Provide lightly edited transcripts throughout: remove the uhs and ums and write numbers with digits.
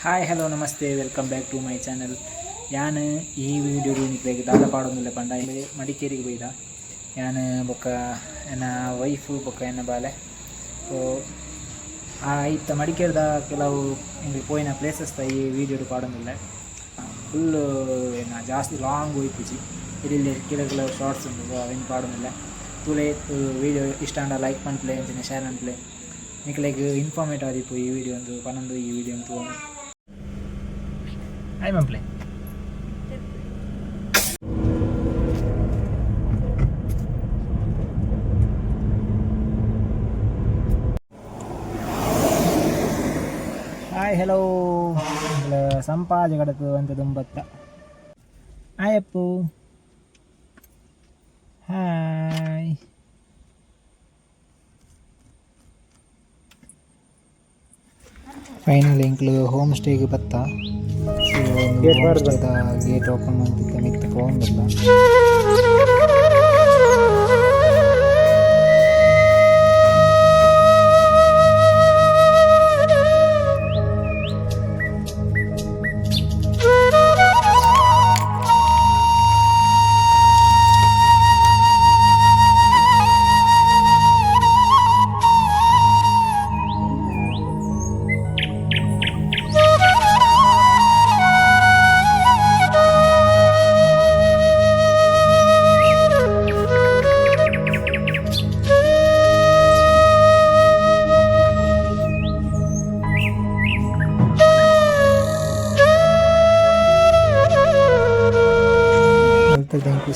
Hi hello ನಮಸ್ತೆ welcome back to my channel. ഞാൻ ಈ ವಿಡಿಯೋಡು ನಿಕ್ಲೆಗ್ ದಾದ ಪಾಡೊಂದುಲ್ಲ ಪಂಡ ಮಡಿಕೇರಿಗೆ ಬೈದ ഞാൻ ಬೊಕ್ಕ ಎನ್ನ ವೈಫ್ ಬೊಕ್ಕ ಎನ್ನ ಬಾಲೆ ಸೊ ಇತ್ತ ಮಡಿಕೇರಿದ ಕೆಲವು ಹಿಂಗೆ ಪೋಯಿನ ಪ್ಲೇಸಸ್ ಈ ವಿಡಿಯೋಡು ಪಾಡೊಂದುಲ್ಲ ಫುಲ್ ಏನು ಜಾಸ್ತಿ ಲಾಂಗ್ ಹೋಯ್ತಿಜಿ ಇಲ್ಲಿ ಕೆಲವು ಶಾರ್ಟ್ಸ್ ಉಂಟು ಅವೇನು ಪಾಡೊಂದಿಲ್ಲ ತುಲೆ ವಿಡಿಯೋ ಇಷ್ಟ ಅಂಡ ಲೈಕ್ ಮನ್ಪ್ಲೆ ಅಂಚನೆ ಶೇರ್ ಅನ್ಪ್ಲೆ ನಿಕ್ಲೆಗ್ ಇನ್ಫಾರ್ಮೇಟಿವ್ ಆದಿಪ್ಪು ಈ ವಿಡಿಯೋ ಒಂದು ಪನ್ನೊಂದು ಈ ವಿಡಿಯೋ ಅಂತ ತಗೊಂಡು ಹಾಯ್ ಮನ್ಪ್ಲೆ ಹಾಯ್ ಹಲೋ ಸಂಪಾಜೆ ಕಡಕು ಅಂತ ತುಂಬತ್ತ ಹಾಯ್ ಅಪ್ಪು ಹಾಯ್ ಫೈನಲ್ ಇಂಕ್ಲು ಹೋಮ್ ಸ್ಟೇಗೆ ಬತ್ತ ಗೇಟ್ ಓಪನ್ ಮಾಡ್ತಿದ್ದ ಮಿತ್ತ ಫೋನ್ ಬಲ್ಲ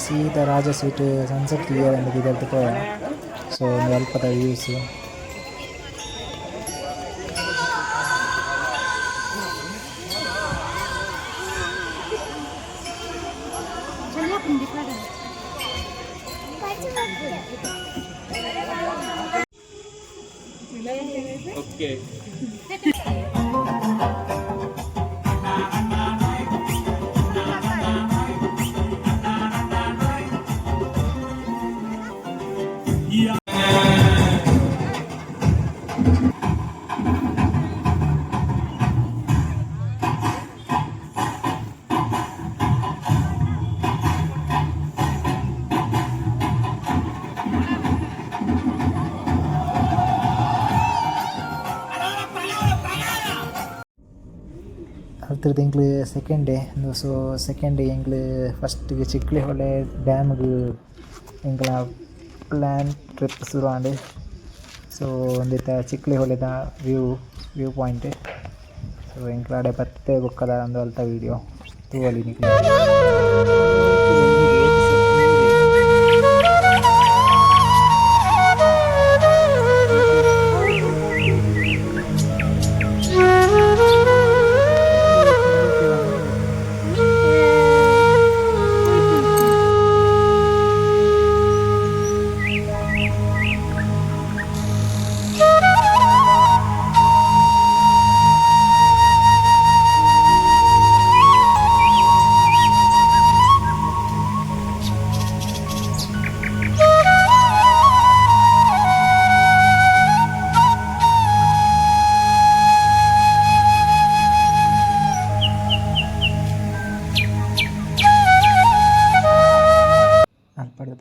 ಸೀದಾ ರಾಜ ಸ್ವೀಟ್ ಸನ್ಸೆಟ್ ಕ್ಲಿಯರ್ ಅಂತ ಇದರದ್ದು ಪೋಯ ಸೊ ಒಂದು ಅಲ್ಪದ ವ್ಯೂಸು ಓಕೆ ಹತ್ತಿರದ ಎಂಕ್ಲು second day so second day ಎಂಕ್ಲು ಫಸ್ಟಿಗೆ ಚಿಕ್ಲಿ ಹೊಳೆ ಡ್ಯಾಮ್ಗೆ ಎಂಕ್ಲ ಪ್ಲ್ಯಾನ್ ಟ್ರಿಪ್ ಶುರು ಆಂಡೆ ಸೊ ಒಂದಿತ್ತ ಚಿಕ್ಲಿ ಹೊಳೆದ ವ್ಯೂ ಪಾಯಿಂಟ್ ಸೊ ಎಂಕ್ಲಾಡೆ ಪತ್ತೆ ಬುಕ್ಕದ ಒಂದು ಅಲ್ತ ವೀಡಿಯೋ ತೂವಲಿ ನಿಕ್ಲಿ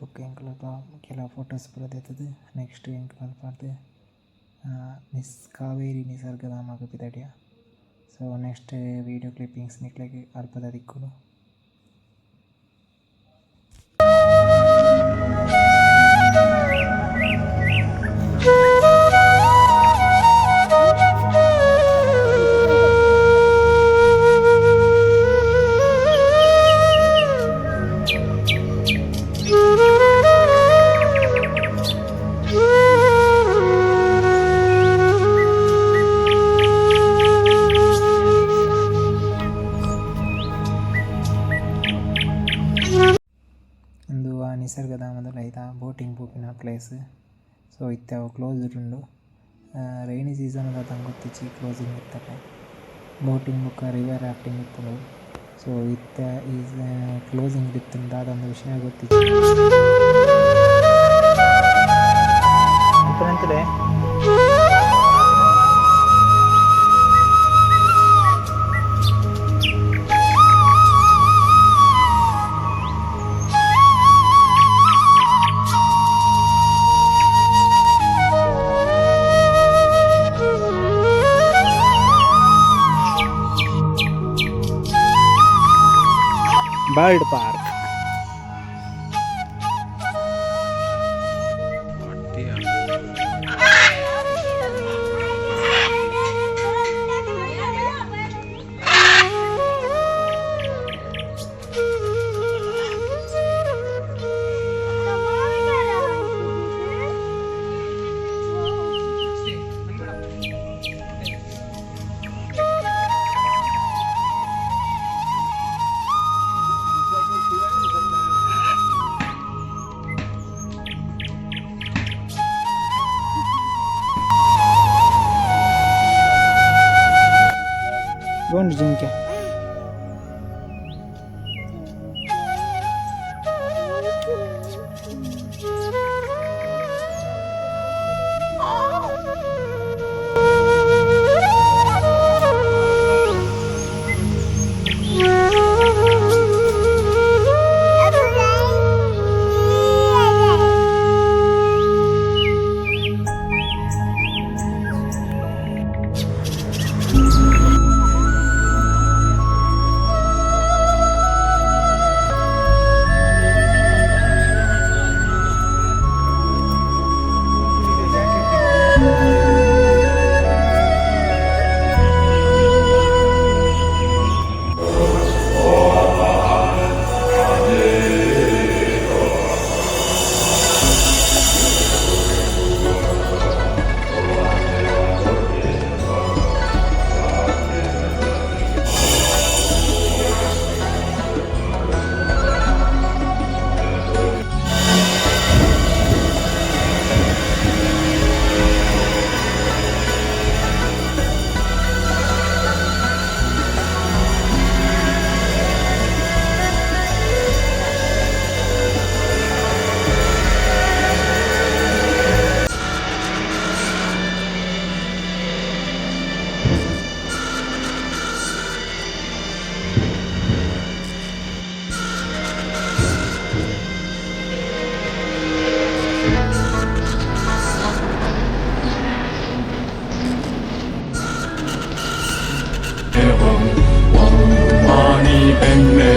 ಬುಕ್ ಎಂಕ್ಲಪ್ಪ ಕೆಲವು ಫೋಟೋಸ್ ಬರೋದೈತದು ನೆಕ್ಸ್ಟ್ ಎಂಕ್ಲಪ್ಪ ಕಾವೇರಿ ನಿಸರ್ಗಧಾಮ ಪಿದಡಿಯ ಸೊ ನೆಕ್ಸ್ಟ್ ವೀಡಿಯೋ ಕ್ಲಿಪ್ಪಿಂಗ್ಸ್ ನಿಕ್ಲೆಗೆ ಅಲ್ಪದ ದಿಕ್ಕುಡು ನಿಸರ್ಗಧಾಮದಲ್ಲಿ ಐತ ಬೋಟಿಂಗ್ ಪೋಪಿನ ಪ್ಲೇಸ್ ಸೊ ಇತ್ತೆ ಕ್ಲೋಸ್ಡ್ ಉಂಡು ರೈನಿ ಸೀಸನ್ ತಂಗೆ ಗೊತ್ತಿಚ್ಚಿ ಕ್ಲೋಸಿಂಗ್ ಇರ್ತದೆ ಬೋಟಿಂಗ್ ಬುಕ್ಕ ರಿವರ್ ರಾಫ್ಟಿಂಗ್ ಇತ್ತು ಸೊ ಇತ್ತೆ ಈ ಕ್ಲೋಸಿಂಗ್ ಇತ್ತಂದ ಅದೊಂದು ವಿಷಯ ಗೊತ್ತಿತ್ತು बर्ड पार्क गोंड जिंकेเป็นเม